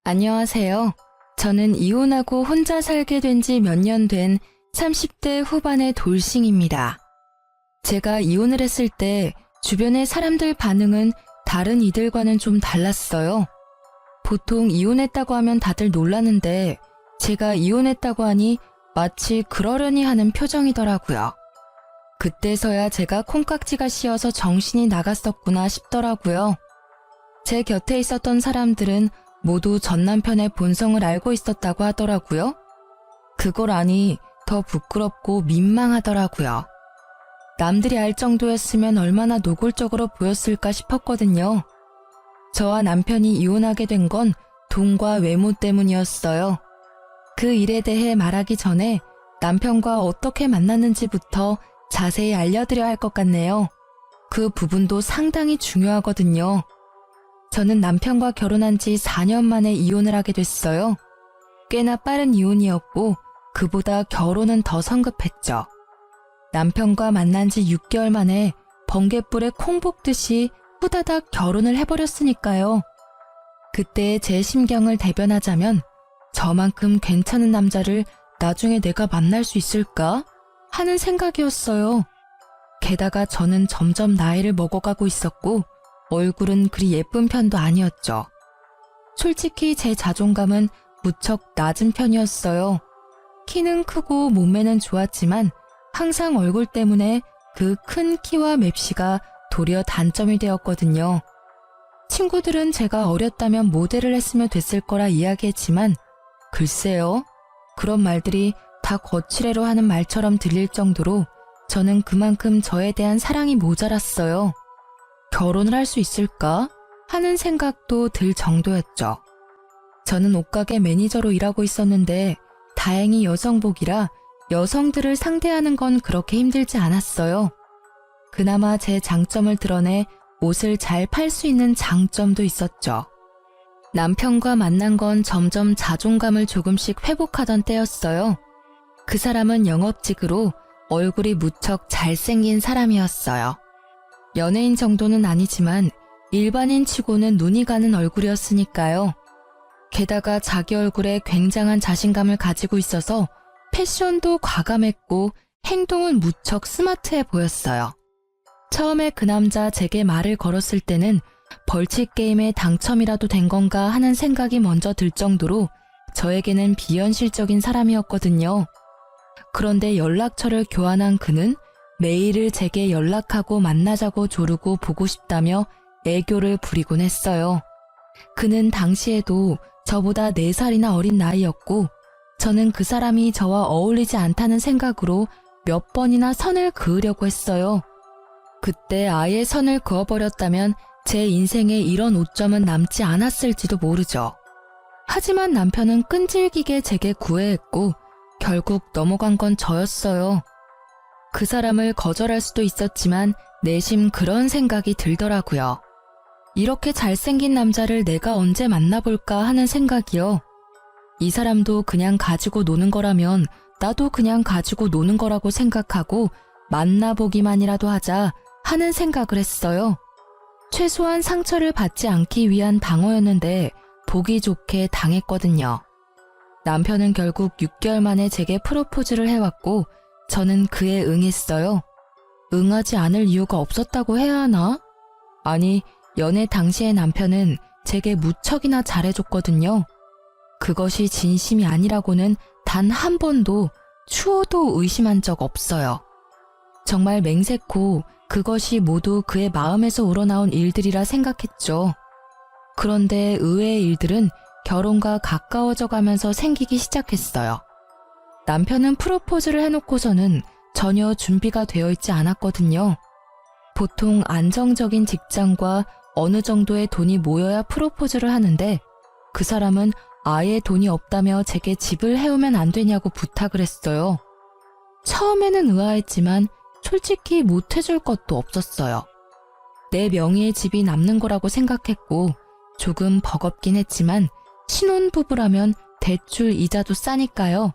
안녕하세요. 저는 이혼하고 혼자 살게 된 지 몇 년 된 30대 후반의 돌싱입니다. 제가 이혼을 했을 때 주변의 사람들 반응은 다른 이들과는 좀 달랐어요. 보통 이혼했다고 하면 다들 놀라는데 제가 이혼했다고 하니 마치 그러려니 하는 표정이더라고요. 그때서야 제가 콩깍지가 씌어서 정신이 나갔었구나 싶더라고요. 제 곁에 있었던 사람들은 모두 전 남편의 본성을 알고 있었다고 하더라고요. 그걸 아니 더 부끄럽고 민망하더라고요. 남들이 알 정도였으면 얼마나 노골적으로 보였을까 싶었거든요. 저와 남편이 이혼하게 된 건 돈과 외모 때문이었어요. 그 일에 대해 말하기 전에 남편과 어떻게 만났는지부터 자세히 알려드려야 할 것 같네요. 그 부분도 상당히 중요하거든요. 저는 남편과 결혼한 지 4년 만에 이혼을 하게 됐어요. 꽤나 빠른 이혼이었고 그보다 결혼은 더 성급했죠. 남편과 만난 지 6개월 만에 번갯불에 콩 볶듯이 후다닥 결혼을 해버렸으니까요. 그때 제 심경을 대변하자면 저만큼 괜찮은 남자를 나중에 내가 만날 수 있을까 하는 생각이었어요. 게다가 저는 점점 나이를 먹어가고 있었고 얼굴은 그리 예쁜 편도 아니었죠. 솔직히 제 자존감은 무척 낮은 편이었어요. 키는 크고 몸매는 좋았지만 항상 얼굴 때문에 그 큰 키와 맵시가 도리어 단점이 되었거든요. 친구들은 제가 어렸다면 모델을 했으면 됐을 거라 이야기했지만 글쎄요. 그런 말들이 다 거칠애로 하는 말처럼 들릴 정도로 저는 그만큼 저에 대한 사랑이 모자랐어요. 결혼을 할 수 있을까 하는 생각도 들 정도였죠. 저는 옷가게 매니저로 일하고 있었는데 다행히 여성복이라 여성들을 상대하는 건 그렇게 힘들지 않았어요. 그나마 제 장점을 드러내 옷을 잘 팔 수 있는 장점도 있었죠. 남편과 만난 건 점점 자존감을 조금씩 회복하던 때였어요. 그 사람은 영업직으로 얼굴이 무척 잘생긴 사람이었어요. 연예인 정도는 아니지만 일반인 치고는 눈이 가는 얼굴이었으니까요. 게다가 자기 얼굴에 굉장한 자신감을 가지고 있어서 패션도 과감했고 행동은 무척 스마트해 보였어요. 처음에 그 남자 제게 말을 걸었을 때는 벌칙 게임에 당첨이라도 된 건가 하는 생각이 먼저 들 정도로 저에게는 비현실적인 사람이었거든요. 그런데 연락처를 교환한 그는 매일을 제게 연락하고 만나자고 조르고 보고 싶다며 애교를 부리곤 했어요. 그는 당시에도 저보다 4살이나 어린 나이였고 저는 그 사람이 저와 어울리지 않다는 생각으로 몇 번이나 선을 그으려고 했어요. 그때 아예 선을 그어버렸다면 제 인생에 이런 오점은 남지 않았을지도 모르죠. 하지만 남편은 끈질기게 제게 구애했고 결국 넘어간 건 저였어요. 그 사람을 거절할 수도 있었지만 내심 그런 생각이 들더라고요. 이렇게 잘생긴 남자를 내가 언제 만나볼까 하는 생각이요. 이 사람도 그냥 가지고 노는 거라면 나도 그냥 가지고 노는 거라고 생각하고 만나보기만이라도 하자 하는 생각을 했어요. 최소한 상처를 받지 않기 위한 방어였는데 보기 좋게 당했거든요. 남편은 결국 6개월 만에 제게 프로포즈를 해왔고 저는 그에 응했어요. 응하지 않을 이유가 없었다고 해야 하나? 아니, 연애 당시의 남편은 제게 무척이나 잘해줬거든요. 그것이 진심이 아니라고는 단 한 번도 추호도 의심한 적 없어요. 정말 맹세코 그것이 모두 그의 마음에서 우러나온 일들이라 생각했죠. 그런데 의외의 일들은 결혼과 가까워져 가면서 생기기 시작했어요. 남편은 프로포즈를 해놓고서는 전혀 준비가 되어 있지 않았거든요. 보통 안정적인 직장과 어느 정도의 돈이 모여야 프로포즈를 하는데 그 사람은 아예 돈이 없다며 제게 집을 해오면 안 되냐고 부탁을 했어요. 처음에는 의아했지만 솔직히 못해줄 것도 없었어요. 내 명의의 집이 남는 거라고 생각했고 조금 버겁긴 했지만 신혼부부라면 대출 이자도 싸니까요.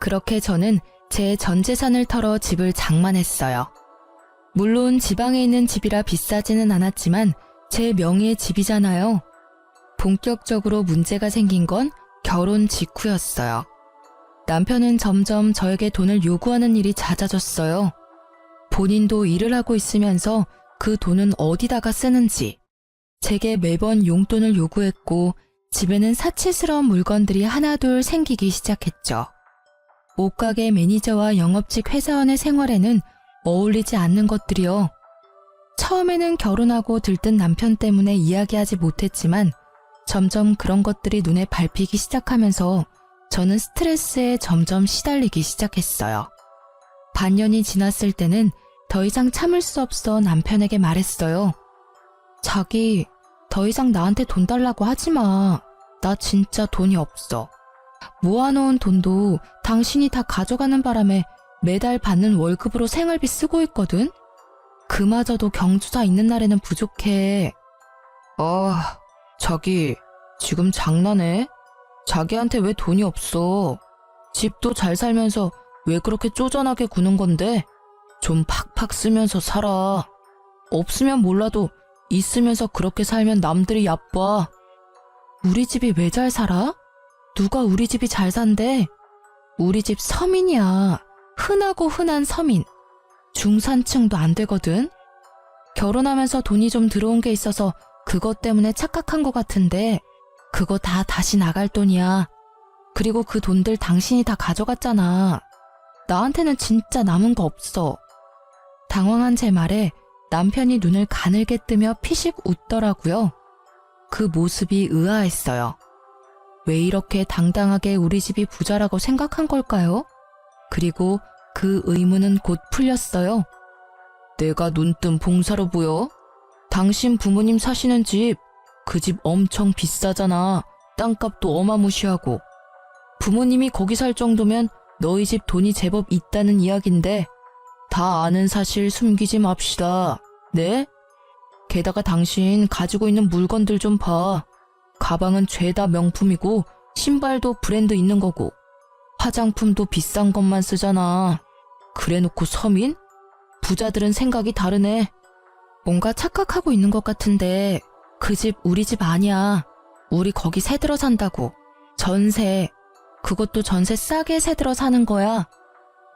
그렇게 저는 제 전 재산을 털어 집을 장만했어요. 물론 지방에 있는 집이라 비싸지는 않았지만 제 명의의 집이잖아요. 본격적으로 문제가 생긴 건 결혼 직후였어요. 남편은 점점 저에게 돈을 요구하는 일이 잦아졌어요. 본인도 일을 하고 있으면서 그 돈은 어디다가 쓰는지, 제게 매번 용돈을 요구했고 집에는 사치스러운 물건들이 하나둘 생기기 시작했죠. 옷가게 매니저와 영업직 회사원의 생활에는 어울리지 않는 것들이요. 처음에는 결혼하고 들뜬 남편 때문에 이야기하지 못했지만 점점 그런 것들이 눈에 밟히기 시작하면서 저는 스트레스에 점점 시달리기 시작했어요. 반년이 지났을 때는 더 이상 참을 수 없어 남편에게 말했어요. 자기, 더 이상 나한테 돈 달라고 하지 마. 나 진짜 돈이 없어. 모아놓은 돈도 당신이 다 가져가는 바람에 매달 받는 월급으로 생활비 쓰고 있거든? 그마저도 경주사 있는 날에는 부족해. 자기, 지금 장난해? 자기한테 왜 돈이 없어? 집도 잘 살면서 왜 그렇게 쪼잔하게 구는 건데? 좀 팍팍 쓰면서 살아. 없으면 몰라도 있으면서 그렇게 살면 남들이 얕봐. 우리 집이 왜 잘 살아? 누가 우리 집이 잘 산대? 우리 집 서민이야. 흔하고 흔한 서민. 중산층도 안 되거든? 결혼하면서 돈이 좀 들어온 게 있어서 그것 때문에 착각한 것 같은데 그거 다 다시 나갈 돈이야. 그리고 그 돈들 당신이 다 가져갔잖아. 나한테는 진짜 남은 거 없어. 당황한 제 말에 남편이 눈을 가늘게 뜨며 피식 웃더라고요. 그 모습이 의아했어요. 왜 이렇게 당당하게 우리 집이 부자라고 생각한 걸까요? 그리고 그 의문은 곧 풀렸어요. 내가 눈뜬 봉사로 보여? 당신 부모님 사시는 집, 그 집 엄청 비싸잖아. 땅값도 어마무시하고. 부모님이 거기 살 정도면 너희 집 돈이 제법 있다는 이야긴데 다 아는 사실 숨기지 맙시다. 네? 게다가 당신 가지고 있는 물건들 좀 봐. 가방은 죄다 명품이고 신발도 브랜드 있는 거고 화장품도 비싼 것만 쓰잖아. 그래놓고 서민? 부자들은 생각이 다르네. 뭔가 착각하고 있는 것 같은데 그 집 우리 집 아니야. 우리 거기 새들어 산다고. 전세. 그것도 전세 싸게 새들어 사는 거야.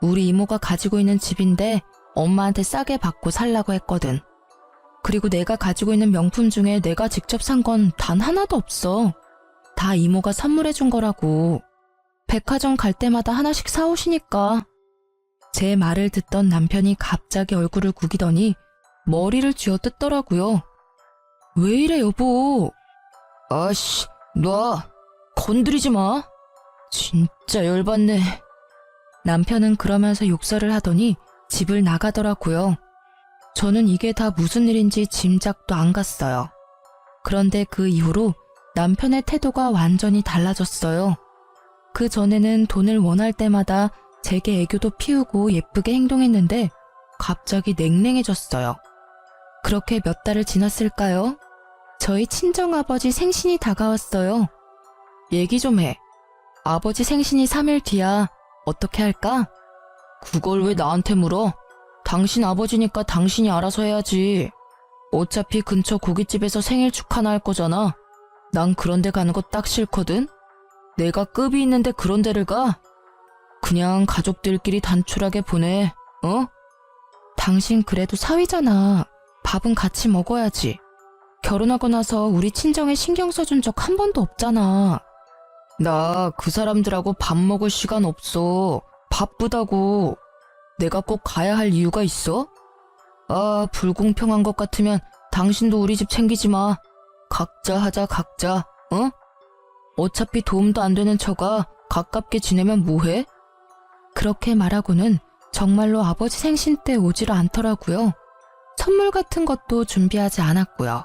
우리 이모가 가지고 있는 집인데 엄마한테 싸게 받고 살라고 했거든. 그리고 내가 가지고 있는 명품 중에 내가 직접 산 건 단 하나도 없어. 다 이모가 선물해 준 거라고. 백화점 갈 때마다 하나씩 사오시니까. 제 말을 듣던 남편이 갑자기 얼굴을 구기더니 머리를 쥐어뜯더라고요. 왜 이래 여보? 아씨, 놔. 건드리지 마. 진짜 열받네. 남편은 그러면서 욕설을 하더니 집을 나가더라고요. 저는 이게 다 무슨 일인지 짐작도 안 갔어요. 그런데 그 이후로 남편의 태도가 완전히 달라졌어요. 그 전에는 돈을 원할 때마다 제게 애교도 피우고 예쁘게 행동했는데 갑자기 냉랭해졌어요. 그렇게 몇 달을 지났을까요? 저희 친정아버지 생신이 다가왔어요. 얘기 좀 해. 아버지 생신이 3일 뒤야. 어떻게 할까? 그걸 왜 나한테 물어? 당신 아버지니까 당신이 알아서 해야지. 어차피 근처 고깃집에서 생일 축하나 할 거잖아. 난 그런 데 가는 거 딱 싫거든? 내가 급이 있는데 그런 데를 가? 그냥 가족들끼리 단촐하게 보내, 어? 당신 그래도 사위잖아. 밥은 같이 먹어야지. 결혼하고 나서 우리 친정에 신경 써준 적 한 번도 없잖아. 나 그 사람들하고 밥 먹을 시간 없어. 바쁘다고. 내가 꼭 가야 할 이유가 있어? 아, 불공평한 것 같으면 당신도 우리 집 챙기지 마. 각자 하자, 각자, 어? 어차피 도움도 안 되는 처가 가깝게 지내면 뭐해? 그렇게 말하고는 정말로 아버지 생신 때 오지를 않더라고요. 선물 같은 것도 준비하지 않았고요.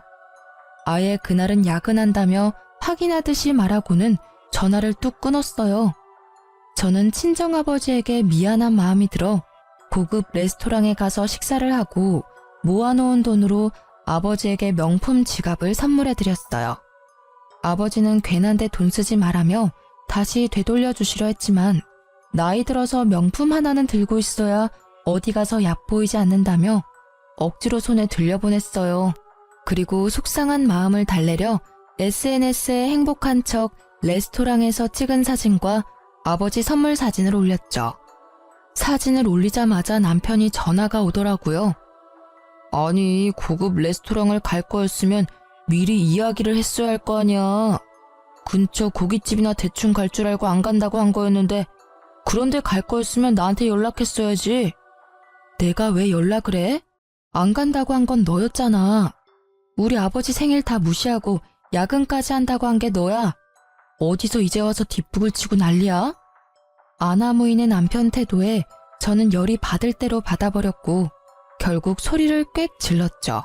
아예 그날은 야근한다며 확인하듯이 말하고는 전화를 뚝 끊었어요. 저는 친정아버지에게 미안한 마음이 들어 고급 레스토랑에 가서 식사를 하고 모아놓은 돈으로 아버지에게 명품 지갑을 선물해드렸어요. 아버지는 괜한데 돈 쓰지 말라며 다시 되돌려 주시려 했지만 나이 들어서 명품 하나는 들고 있어야 어디 가서 얕보이지 않는다며 억지로 손에 들려보냈어요. 그리고 속상한 마음을 달래려 SNS에 행복한 척 레스토랑에서 찍은 사진과 아버지 선물 사진을 올렸죠. 사진을 올리자마자 남편이 전화가 오더라고요. 아니, 고급 레스토랑을 갈 거였으면 미리 이야기를 했어야 할 거 아니야. 근처 고깃집이나 대충 갈 줄 알고 안 간다고 한 거였는데 그런데 갈 거였으면 나한테 연락했어야지. 내가 왜 연락을 해? 안 간다고 한 건 너였잖아. 우리 아버지 생일 다 무시하고 야근까지 한다고 한 게 너야. 어디서 이제 와서 뒷북을 치고 난리야? 아나무인의 남편 태도에 저는 열이 받을 대로 받아버렸고 결국 소리를 꽥 질렀죠.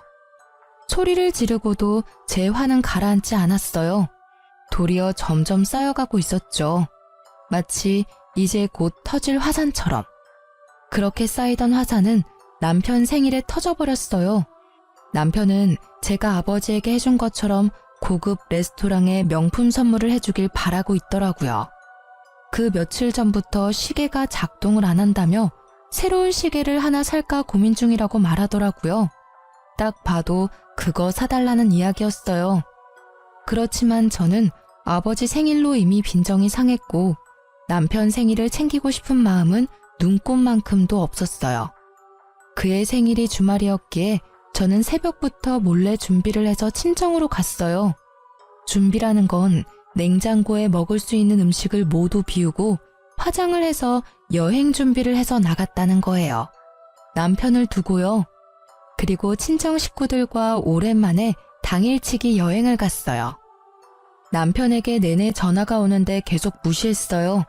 소리를 지르고도 제 화는 가라앉지 않았어요. 도리어 점점 쌓여가고 있었죠. 마치 이제 곧 터질 화산처럼. 그렇게 쌓이던 화산은 남편 생일에 터져버렸어요. 남편은 제가 아버지에게 해준 것처럼 고급 레스토랑에 명품 선물을 해주길 바라고 있더라고요. 그 며칠 전부터 시계가 작동을 안 한다며 새로운 시계를 하나 살까 고민 중이라고 말하더라고요. 딱 봐도 그거 사달라는 이야기였어요. 그렇지만 저는 아버지 생일로 이미 빈정이 상했고 남편 생일을 챙기고 싶은 마음은 눈꼽만큼도 없었어요. 그의 생일이 주말이었기에 저는 새벽부터 몰래 준비를 해서 친정으로 갔어요. 준비라는 건 냉장고에 먹을 수 있는 음식을 모두 비우고 화장을 해서 여행 준비를 해서 나갔다는 거예요. 남편을 두고요. 그리고 친정 식구들과 오랜만에 당일치기 여행을 갔어요. 남편에게 내내 전화가 오는데 계속 무시했어요.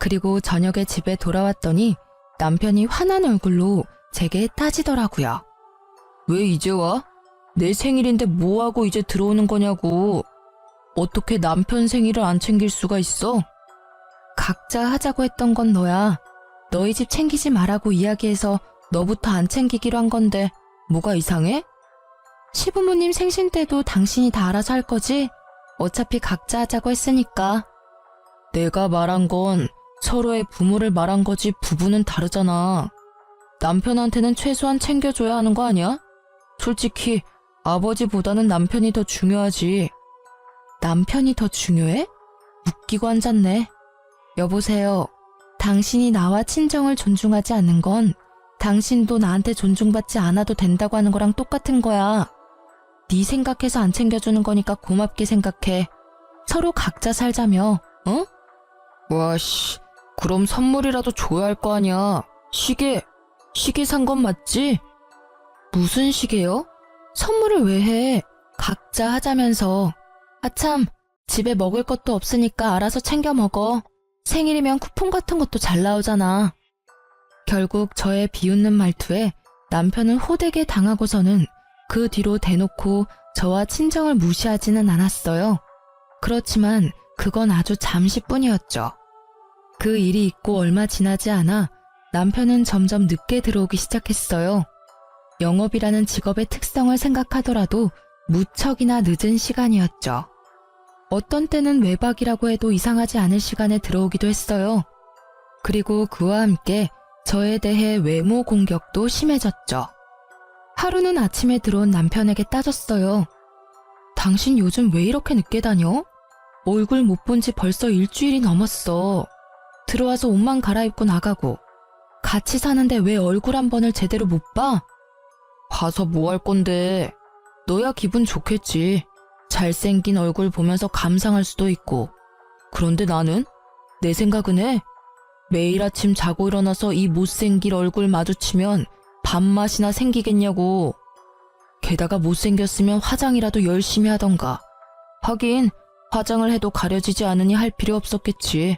그리고 저녁에 집에 돌아왔더니 남편이 화난 얼굴로 제게 따지더라고요. 왜 이제 와? 내 생일인데 뭐하고 이제 들어오는 거냐고. 어떻게 남편 생일을 안 챙길 수가 있어? 각자 하자고 했던 건 너야. 너희 집 챙기지 말라고 이야기해서 너부터 안 챙기기로 한 건데 뭐가 이상해? 시부모님 생신 때도 당신이 다 알아서 할 거지? 어차피 각자 하자고 했으니까. 내가 말한 건 서로의 부모를 말한 거지 부부는 다르잖아. 남편한테는 최소한 챙겨줘야 하는 거 아니야? 솔직히 아버지보다는 남편이 더 중요하지. 남편이 더 중요해? 웃기고 앉았네. 여보세요. 당신이 나와 친정을 존중하지 않는 건 당신도 나한테 존중받지 않아도 된다고 하는 거랑 똑같은 거야. 네 생각해서 안 챙겨주는 거니까 고맙게 생각해. 서로 각자 살자며, 어? 와씨, 그럼 선물이라도 줘야 할 거 아니야. 시계 산 건 맞지? 무슨 시계요? 선물을 왜 해? 각자 하자면서. 아참, 집에 먹을 것도 없으니까 알아서 챙겨 먹어. 생일이면 쿠폰 같은 것도 잘 나오잖아. 결국 저의 비웃는 말투에 남편은 호되게 당하고서는 그 뒤로 대놓고 저와 친정을 무시하지는 않았어요. 그렇지만 그건 아주 잠시뿐이었죠. 그 일이 있고 얼마 지나지 않아 남편은 점점 늦게 들어오기 시작했어요. 영업이라는 직업의 특성을 생각하더라도 무척이나 늦은 시간이었죠. 어떤 때는 외박이라고 해도 이상하지 않을 시간에 들어오기도 했어요. 그리고 그와 함께 저에 대해 외모 공격도 심해졌죠. 하루는 아침에 들어온 남편에게 따졌어요. 당신 요즘 왜 이렇게 늦게 다녀? 얼굴 못 본 지 벌써 일주일이 넘었어. 들어와서 옷만 갈아입고 나가고. 같이 사는데 왜 얼굴 한 번을 제대로 못 봐? 봐서 뭐 할 건데. 너야 기분 좋겠지. 잘생긴 얼굴 보면서 감상할 수도 있고. 그런데 나는? 내 생각은 해. 매일 아침 자고 일어나서 이 못생긴 얼굴 마주치면 밥맛이나 생기겠냐고. 게다가 못생겼으면 화장이라도 열심히 하던가. 하긴 화장을 해도 가려지지 않으니 할 필요 없었겠지.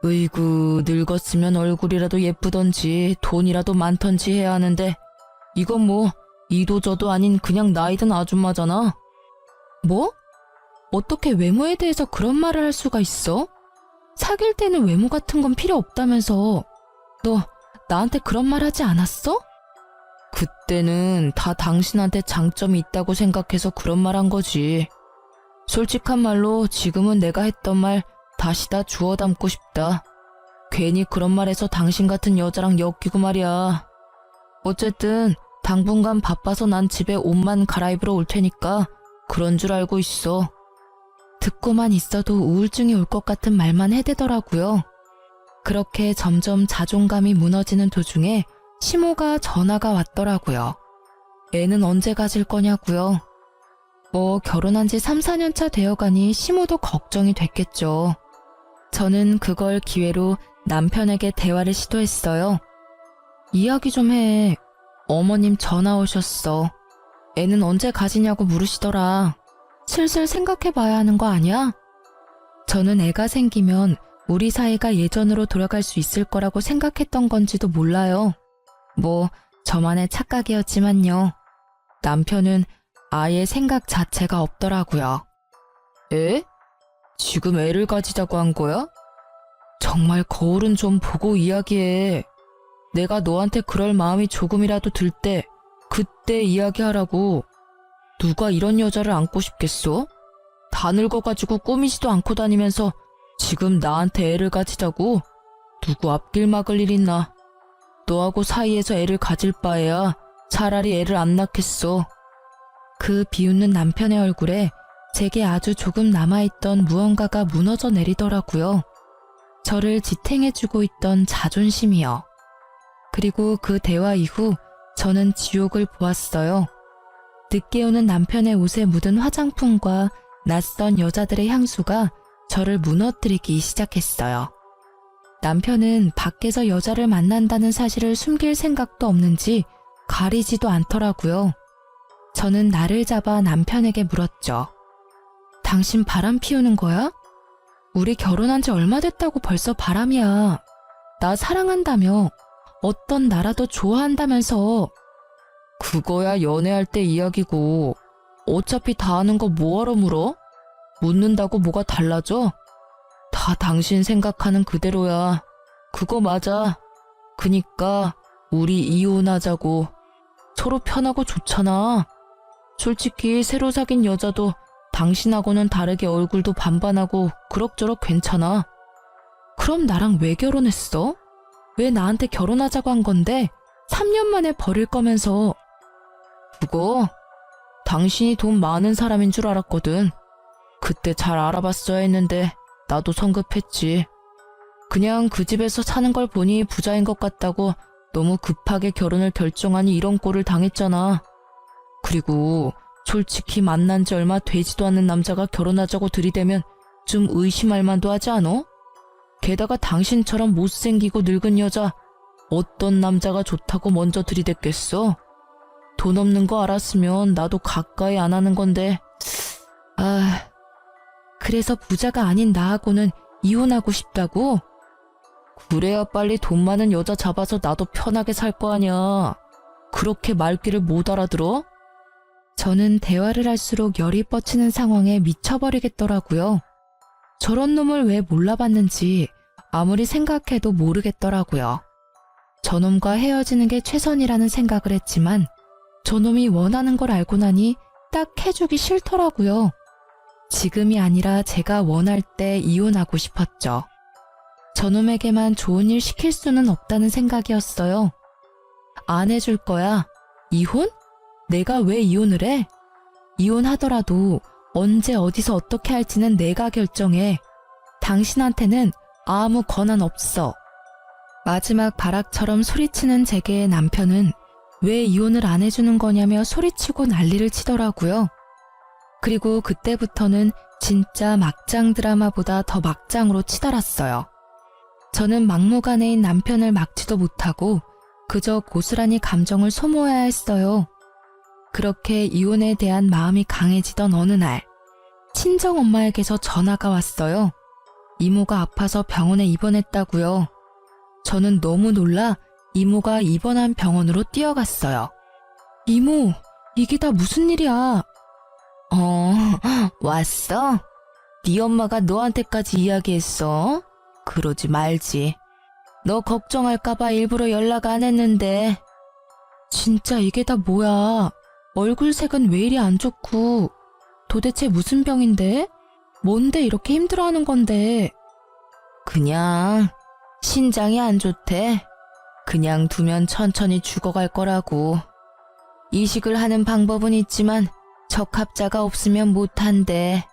으이구, 늙었으면 얼굴이라도 예쁘던지 돈이라도 많던지 해야 하는데 이건 뭐 이도저도 아닌 그냥 나이 든 아줌마잖아. 뭐? 어떻게 외모에 대해서 그런 말을 할 수가 있어? 사귈 때는 외모 같은 건 필요 없다면서. 너 나한테 그런 말 하지 않았어? 그때는 다 당신한테 장점이 있다고 생각해서 그런 말 한 거지. 솔직한 말로 지금은 내가 했던 말 다시 다 주워 담고 싶다. 괜히 그런 말해서 당신 같은 여자랑 엮이고 말이야. 어쨌든 당분간 바빠서 난 집에 옷만 갈아입으러 올 테니까 그런 줄 알고 있어. 듣고만 있어도 우울증이 올 것 같은 말만 해대더라고요. 그렇게 점점 자존감이 무너지는 도중에 시모가 전화가 왔더라고요. 애는 언제 가질 거냐고요. 뭐 결혼한 지 3, 4년 차 되어가니 시모도 걱정이 됐겠죠. 저는 그걸 기회로 남편에게 대화를 시도했어요. 이야기 좀 해. 어머님 전화 오셨어. 애는 언제 가지냐고 물으시더라. 슬슬 생각해봐야 하는 거 아니야? 저는 애가 생기면 우리 사이가 예전으로 돌아갈 수 있을 거라고 생각했던 건지도 몰라요. 뭐 저만의 착각이었지만요. 남편은 아예 생각 자체가 없더라고요. 에? 지금 애를 가지자고 한 거야? 정말 거울은 좀 보고 이야기해. 내가 너한테 그럴 마음이 조금이라도 들 때 그때 이야기하라고. 누가 이런 여자를 안고 싶겠어? 다 늙어가지고 꾸미지도 않고 다니면서 지금 나한테 애를 가지자고? 누구 앞길 막을 일 있나? 너하고 사이에서 애를 가질 바에야 차라리 애를 안 낳겠어. 그 비웃는 남편의 얼굴에 제게 아주 조금 남아있던 무언가가 무너져 내리더라고요. 저를 지탱해주고 있던 자존심이요. 그리고 그 대화 이후 저는 지옥을 보았어요. 늦게 오는 남편의 옷에 묻은 화장품과 낯선 여자들의 향수가 저를 무너뜨리기 시작했어요. 남편은 밖에서 여자를 만난다는 사실을 숨길 생각도 없는지 가리지도 않더라고요. 저는 나를 잡아 남편에게 물었죠. 당신 바람 피우는 거야? 우리 결혼한 지 얼마 됐다고 벌써 바람이야. 나 사랑한다며. 어떤 나라도 좋아한다면서. 그거야 연애할 때 이야기고 어차피 다 아는 거 뭐하러 물어? 묻는다고 뭐가 달라져? 다 당신 생각하는 그대로야. 그거 맞아. 그니까 우리 이혼하자고. 서로 편하고 좋잖아. 솔직히 새로 사귄 여자도 당신하고는 다르게 얼굴도 반반하고 그럭저럭 괜찮아. 그럼 나랑 왜 결혼했어? 왜 나한테 결혼하자고 한 건데 3년 만에 버릴 거면서. 그거 당신이 돈 많은 사람인 줄 알았거든. 그때 잘 알아봤어야 했는데 나도 성급했지. 그냥 그 집에서 사는 걸 보니 부자인 것 같다고 너무 급하게 결혼을 결정하니 이런 꼴을 당했잖아. 그리고 솔직히 만난 지 얼마 되지도 않는 남자가 결혼하자고 들이대면 좀 의심할 만도 하지 않아? 게다가 당신처럼 못생기고 늙은 여자 어떤 남자가 좋다고 먼저 들이댔겠어? 돈 없는 거 알았으면 나도 가까이 안 하는 건데. 그래서 부자가 아닌 나하고는 이혼하고 싶다고? 그래야 빨리 돈 많은 여자 잡아서 나도 편하게 살 거 아냐. 그렇게 말귀를 못 알아들어? 저는 대화를 할수록 열이 뻗치는 상황에 미쳐버리겠더라고요. 저런 놈을 왜 몰라봤는지 아무리 생각해도 모르겠더라고요. 저놈과 헤어지는 게 최선이라는 생각을 했지만 저놈이 원하는 걸 알고 나니 딱 해주기 싫더라고요. 지금이 아니라 제가 원할 때 이혼하고 싶었죠. 저놈에게만 좋은 일 시킬 수는 없다는 생각이었어요. 안 해줄 거야. 이혼? 내가 왜 이혼을 해? 이혼하더라도 언제 어디서 어떻게 할지는 내가 결정해. 당신한테는 아무 권한 없어. 마지막 발악처럼 소리치는 제게 남편은 왜 이혼을 안 해주는 거냐며 소리치고 난리를 치더라고요. 그리고 그때부터는 진짜 막장 드라마보다 더 막장으로 치달았어요. 저는 막무가내인 남편을 막지도 못하고 그저 고스란히 감정을 소모해야 했어요. 그렇게 이혼에 대한 마음이 강해지던 어느 날 친정엄마에게서 전화가 왔어요. 이모가 아파서 병원에 입원했다고요. 저는 너무 놀라 이모가 입원한 병원으로 뛰어갔어요. 이모, 이게 다 무슨 일이야? 왔어? 네 엄마가 너한테까지 이야기했어? 그러지 말지. 너 걱정할까봐 일부러 연락 안 했는데. 진짜 이게 다 뭐야? 얼굴색은 왜 이리 안 좋고. 도대체 무슨 병인데? 뭔데 이렇게 힘들어하는 건데? 그냥 신장이 안 좋대. 그냥 두면 천천히 죽어갈 거라고. 이식을 하는 방법은 있지만 적합자가 없으면 못한대.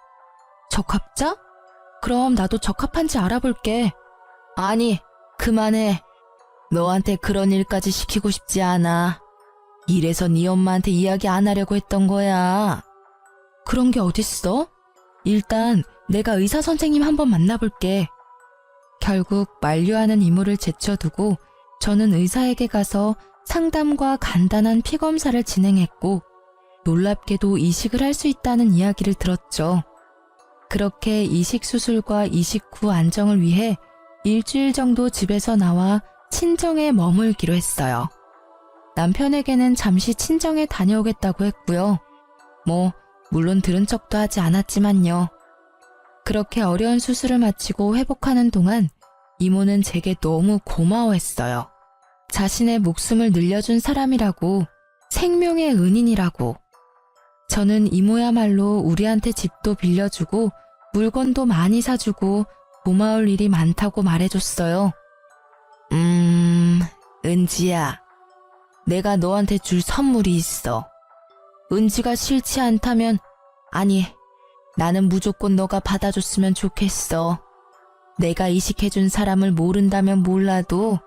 적합자? 그럼 나도 적합한지 알아볼게. 아니, 그만해. 너한테 그런 일까지 시키고 싶지 않아. 이래서 네 엄마한테 이야기 안 하려고 했던 거야. 그런 게 어딨어? 일단 내가 의사 선생님 한번 만나볼게. 결국 만류하는 이모를 제쳐두고 저는 의사에게 가서 상담과 간단한 피 검사를 진행했고 놀랍게도 이식을 할 수 있다는 이야기를 들었죠. 그렇게 이식 수술과 이식 후 안정을 위해 일주일 정도 집에서 나와 친정에 머물기로 했어요. 남편에게는 잠시 친정에 다녀오겠다고 했고요. 물론 들은 척도 하지 않았지만요. 그렇게 어려운 수술을 마치고 회복하는 동안 이모는 제게 너무 고마워했어요. 자신의 목숨을 늘려준 사람이라고, 생명의 은인이라고. 저는 이모야말로 우리한테 집도 빌려주고 물건도 많이 사주고 고마울 일이 많다고 말해줬어요. 은지야. 내가 너한테 줄 선물이 있어. 은지가 싫지 않다면, 아니, 나는 무조건 너가 받아줬으면 좋겠어. 내가 이식해준 사람을 모른다면 몰라도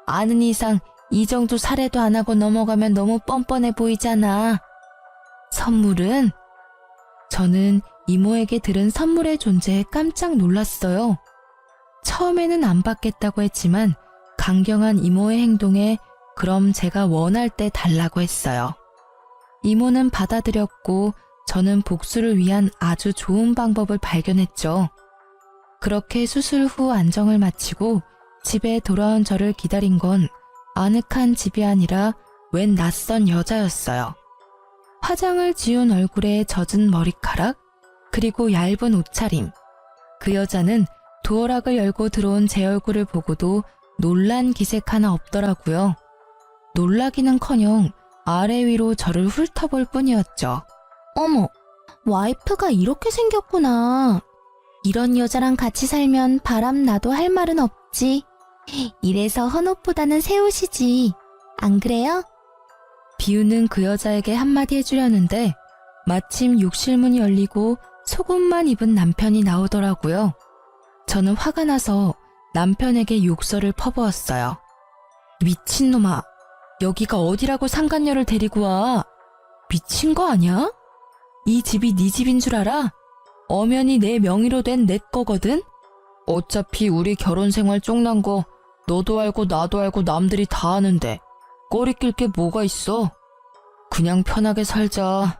아는 이상 이 정도 살해도 안 하고 넘어가면 너무 뻔뻔해 보이잖아. 선물은? 저는 이모에게 들은 선물의 존재에 깜짝 놀랐어요. 처음에는 안 받겠다고 했지만 강경한 이모의 행동에 그럼 제가 원할 때 달라고 했어요. 이모는 받아들였고 저는 복수를 위한 아주 좋은 방법을 발견했죠. 그렇게 수술 후 안정을 마치고 집에 돌아온 저를 기다린 건 아늑한 집이 아니라 웬 낯선 여자였어요. 화장을 지운 얼굴에 젖은 머리카락, 그리고 얇은 옷차림. 그 여자는 도어락을 열고 들어온 제 얼굴을 보고도 놀란 기색 하나 없더라고요. 놀라기는커녕 아래 위로 저를 훑어볼 뿐이었죠. 어머, 와이프가 이렇게 생겼구나. 이런 여자랑 같이 살면 바람 나도 할 말은 없지. 이래서 헌옷보다는 새 옷이지. 안 그래요? 비우는 그 여자에게 한마디 해주려는데 마침 욕실 문이 열리고 속옷만 입은 남편이 나오더라고요. 저는 화가 나서 남편에게 욕설을 퍼부었어요. 미친놈아, 여기가 어디라고 상간녀를 데리고 와. 미친 거 아니야? 이 집이 네 집인 줄 알아? 엄연히 내 명의로 된 내 거거든? 어차피 우리 결혼 생활 쪽난 거 너도 알고 나도 알고 남들이 다 아는데 꺼리낄 게 뭐가 있어? 그냥 편하게 살자.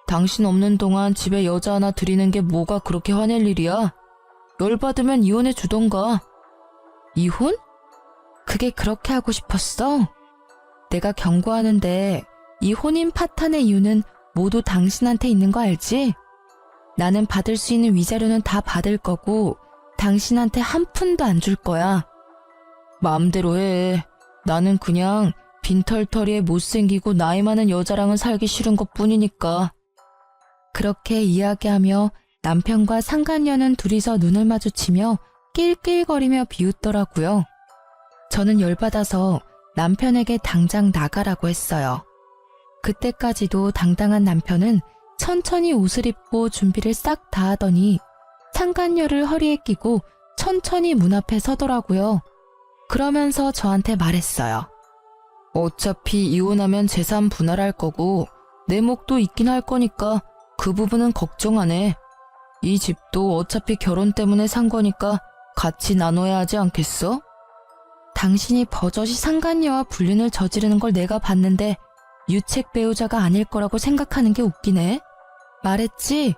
당신 없는 동안 집에 여자 하나 들이는 게 뭐가 그렇게 화낼 일이야? 열받으면 이혼해 주던가. 이혼? 그게 그렇게 하고 싶었어? 내가 경고하는데 이 혼인 파탄의 이유는 모두 당신한테 있는 거 알지? 나는 받을 수 있는 위자료는 다 받을 거고 당신한테 한 푼도 안 줄 거야. 마음대로 해. 나는 그냥 빈털터리에 못생기고 나이 많은 여자랑은 살기 싫은 것뿐이니까. 그렇게 이야기하며 남편과 상간녀는 둘이서 눈을 마주치며 낄낄거리며 비웃더라고요. 저는 열받아서 남편에게 당장 나가라고 했어요. 그때까지도 당당한 남편은 천천히 옷을 입고 준비를 싹 다 하더니 상간녀를 허리에 끼고 천천히 문 앞에 서더라고요. 그러면서 저한테 말했어요. 어차피 이혼하면 재산 분할할 거고 내 몫도 있긴 할 거니까 그 부분은 걱정 안 해. 이 집도 어차피 결혼 때문에 산 거니까 같이 나눠야 하지 않겠어? 당신이 버젓이 상간녀와 불륜을 저지르는 걸 내가 봤는데 유책 배우자가 아닐 거라고 생각하는 게 웃기네. 말했지?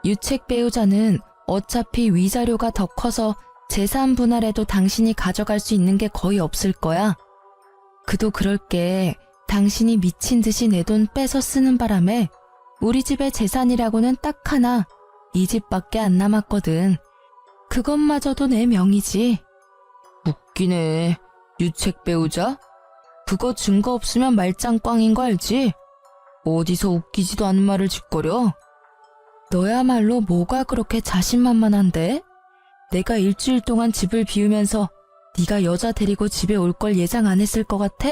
유책 배우자는 어차피 위자료가 더 커서 재산 분할에도 당신이 가져갈 수 있는 게 거의 없을 거야. 그도 그럴게. 당신이 미친 듯이 내 돈 빼서 쓰는 바람에 우리 집의 재산이라고는 딱 하나, 이 집밖에 안 남았거든. 그것마저도 내 명의지. 웃기네. 유책 배우자? 그거 증거 없으면 말짱꽝인 거 알지? 어디서 웃기지도 않은 말을 짓거려? 너야말로 뭐가 그렇게 자신만만한데? 내가 일주일 동안 집을 비우면서 네가 여자 데리고 집에 올 걸 예상 안 했을 것 같아?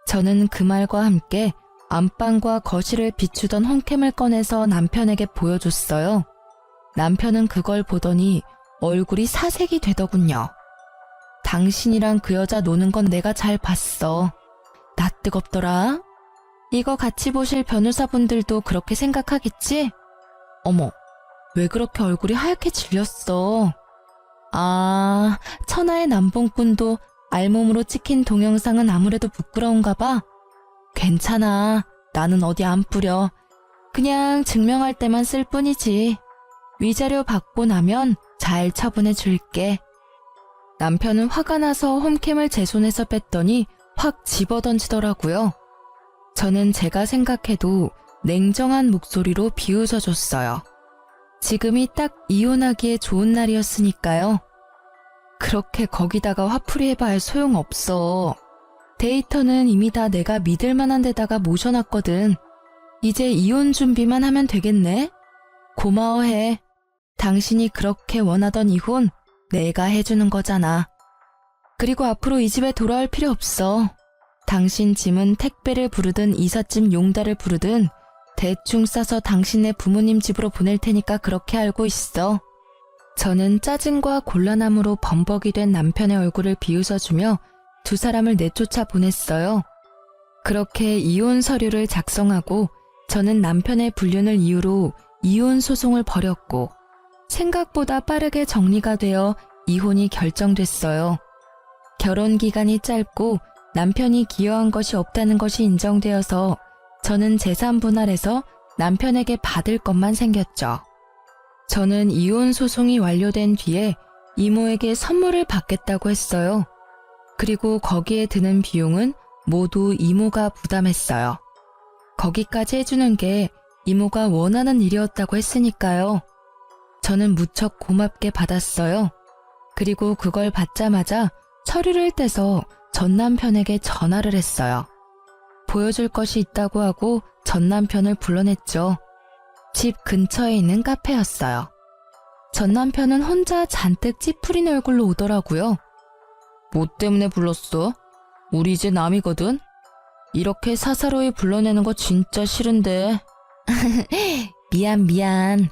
저는 그 말과 함께 안방과 거실을 비추던 홈캠을 꺼내서 남편에게 보여줬어요. 남편은 그걸 보더니 얼굴이 사색이 되더군요. 당신이랑 그 여자 노는 건 내가 잘 봤어. 나 뜨겁더라. 이거 같이 보실 변호사분들도 그렇게 생각하겠지? 어머, 왜 그렇게 얼굴이 하얗게 질렸어? 아, 천하의 남봉꾼도 알몸으로 찍힌 동영상은 아무래도 부끄러운가 봐. 괜찮아. 나는 어디 안 뿌려. 그냥 증명할 때만 쓸 뿐이지. 위자료 받고 나면 잘 처분해 줄게. 남편은 화가 나서 홈캠을 제 손에서 뺐더니 확 집어던지더라고요. 저는 제가 생각해도 냉정한 목소리로 비웃어줬어요. 지금이 딱 이혼하기에 좋은 날이었으니까요. 그렇게 거기다가 화풀이 해봐야 소용없어. 데이터는 이미 다 내가 믿을 만한 데다가 모셔놨거든. 이제 이혼 준비만 하면 되겠네? 고마워해. 당신이 그렇게 원하던 이혼 내가 해주는 거잖아. 그리고 앞으로 이 집에 돌아올 필요 없어. 당신 짐은 택배를 부르든 이삿짐 용달을 부르든 대충 싸서 당신네 부모님 집으로 보낼 테니까 그렇게 알고 있어. 저는 짜증과 곤란함으로 범벅이 된 남편의 얼굴을 비웃어주며 두 사람을 내쫓아 보냈어요. 그렇게 이혼 서류를 작성하고 저는 남편의 불륜을 이유로 이혼 소송을 벌였고 생각보다 빠르게 정리가 되어 이혼이 결정됐어요. 결혼 기간이 짧고 남편이 기여한 것이 없다는 것이 인정되어서 저는 재산 분할해서 남편에게 받을 것만 생겼죠. 저는 이혼 소송이 완료된 뒤에 이모에게 선물을 받겠다고 했어요. 그리고 거기에 드는 비용은 모두 이모가 부담했어요. 거기까지 해주는 게 이모가 원하는 일이었다고 했으니까요. 저는 무척 고맙게 받았어요. 그리고 그걸 받자마자 서류를 떼서 전 남편에게 전화를 했어요. 보여줄 것이 있다고 하고 전 남편을 불러냈죠. 집 근처에 있는 카페였어요. 전 남편은 혼자 잔뜩 찌푸린 얼굴로 오더라고요. 뭐 때문에 불렀어? 우리 이제 남이거든? 이렇게 사사로이 불러내는 거 진짜 싫은데. 미안.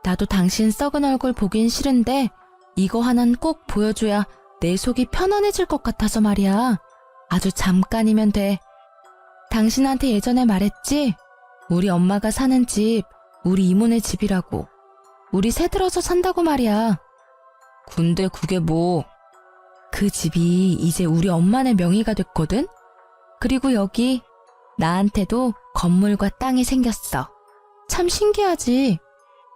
나도 당신 썩은 얼굴 보긴 싫은데 이거 하나는 꼭 보여줘야 내 속이 편안해질 것 같아서 말이야. 아주 잠깐이면 돼. 당신한테 예전에 말했지? 우리 엄마가 사는 집, 우리 이모네 집이라고. 우리 새들어서 산다고 말이야. 근데 그게 뭐? 그 집이 이제 우리 엄마네 명의가 됐거든? 그리고 여기 나한테도 건물과 땅이 생겼어. 참 신기하지?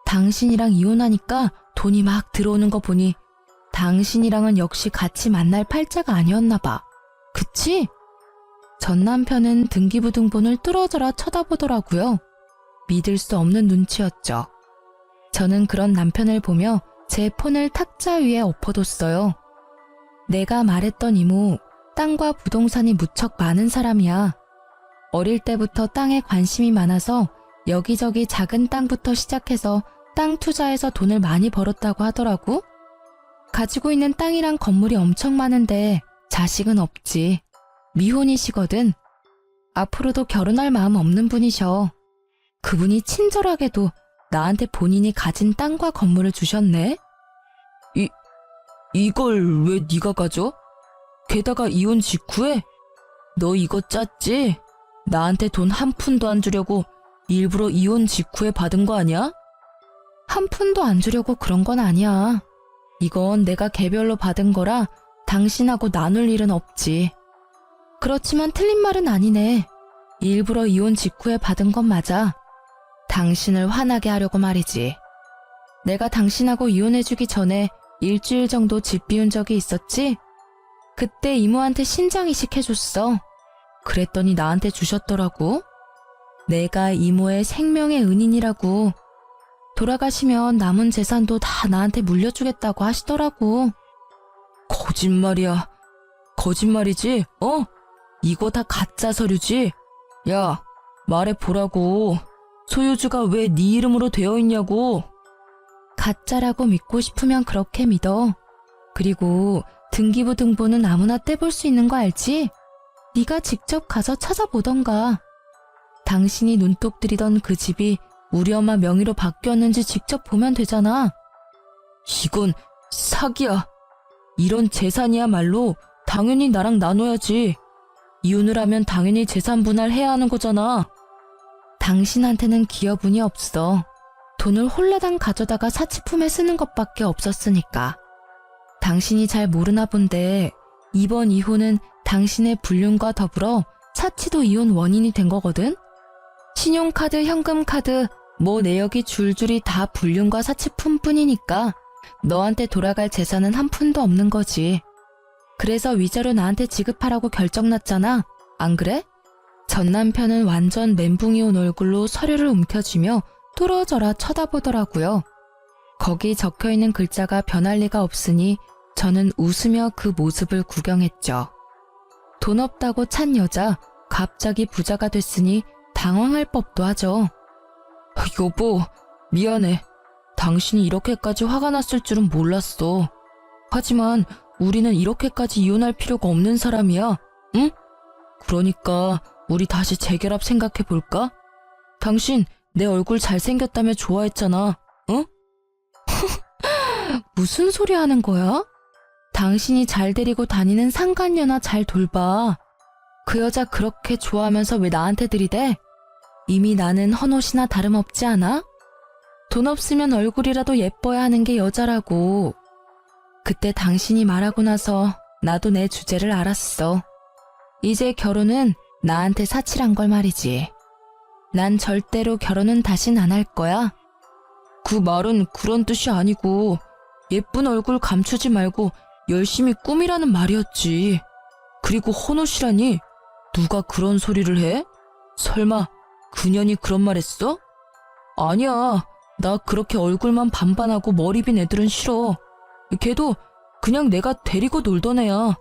당신이랑 이혼하니까 돈이 막 들어오는 거 보니 당신이랑은 역시 같이 만날 팔자가 아니었나 봐. 그치? 전 남편은 등기부등본을 뚫어져라 쳐다보더라고요. 믿을 수 없는 눈치였죠. 저는 그런 남편을 보며 제 폰을 탁자 위에 엎어뒀어요. 내가 말했던 이모, 땅과 부동산이 무척 많은 사람이야. 어릴 때부터 땅에 관심이 많아서 여기저기 작은 땅부터 시작해서 땅 투자해서 돈을 많이 벌었다고 하더라고. 가지고 있는 땅이랑 건물이 엄청 많은데 자식은 없지. 미혼이시거든. 앞으로도 결혼할 마음 없는 분이셔. 그분이 친절하게도 나한테 본인이 가진 땅과 건물을 주셨네. 이걸 왜 네가 가져? 게다가 이혼 직후에? 너 이거 짰지? 나한테 돈 한 푼도 안 주려고 일부러 이혼 직후에 받은 거 아니야? 한 푼도 안 주려고 그런 건 아니야. 이건 내가 개별로 받은 거라 당신하고 나눌 일은 없지. 그렇지만 틀린 말은 아니네. 일부러 이혼 직후에 받은 건 맞아. 당신을 화나게 하려고 말이지. 내가 당신하고 이혼해주기 전에 일주일 정도 집 비운 적이 있었지? 그때 이모한테 신장 이식해줬어. 그랬더니 나한테 주셨더라고. 내가 이모의 생명의 은인이라고. 돌아가시면 남은 재산도 다 나한테 물려주겠다고 하시더라고. 거짓말이야. 거짓말이지? 이거 다 가짜 서류지? 야, 말해보라고. 소유주가 왜 네 이름으로 되어 있냐고. 가짜라고 믿고 싶으면 그렇게 믿어. 그리고 등기부 등본은 아무나 떼볼 수 있는 거 알지? 네가 직접 가서 찾아보던가. 당신이 눈독 들이던 그 집이 우리 엄마 명의로 바뀌었는지 직접 보면 되잖아. 이건 사기야. 이런 재산이야말로 당연히 나랑 나눠야지. 이혼을 하면 당연히 재산 분할해야 하는 거잖아. 당신한테는 기여분이 없어. 돈을 홀라당 가져다가 사치품에 쓰는 것밖에 없었으니까. 당신이 잘 모르나 본데 이번 이혼은 당신의 불륜과 더불어 사치도 이혼 원인이 된 거거든? 신용카드, 현금카드, 뭐 내역이 줄줄이 다 불륜과 사치품뿐이니까 너한테 돌아갈 재산은 한 푼도 없는 거지. 그래서 위자료 나한테 지급하라고 결정났잖아. 안 그래? 전 남편은 완전 멘붕이 온 얼굴로 서류를 움켜쥐며 뚫어져라 쳐다보더라고요. 거기 적혀있는 글자가 변할 리가 없으니 저는 웃으며 그 모습을 구경했죠. 돈 없다고 찬 여자, 갑자기 부자가 됐으니 당황할 법도 하죠. 여보, 미안해. 당신이 이렇게까지 화가 났을 줄은 몰랐어. 하지만 우리는 이렇게까지 이혼할 필요가 없는 사람이야. 응? 그러니까 우리 다시 재결합 생각해볼까? 당신 내 얼굴 잘생겼다며 좋아했잖아. 응? 무슨 소리 하는 거야? 당신이 잘 데리고 다니는 상간녀나 잘 돌봐. 그 여자 그렇게 좋아하면서 왜 나한테 들이대? 이미 나는 헌옷이나 다름없지 않아? 돈 없으면 얼굴이라도 예뻐야 하는 게 여자라고. 그때 당신이 말하고 나서 나도 내 주제를 알았어. 이제 결혼은 나한테 사치란 걸 말이지. 난 절대로 결혼은 다신 안 할 거야. 그 말은 그런 뜻이 아니고 예쁜 얼굴 감추지 말고 열심히 꾸미라는 말이었지. 그리고 헌옷이라니? 누가 그런 소리를 해? 설마 그년이 그런 말 했어? 아니야. 나 그렇게 얼굴만 반반하고 머리 빈 애들은 싫어. 걔도 그냥 내가 데리고 놀던 애야.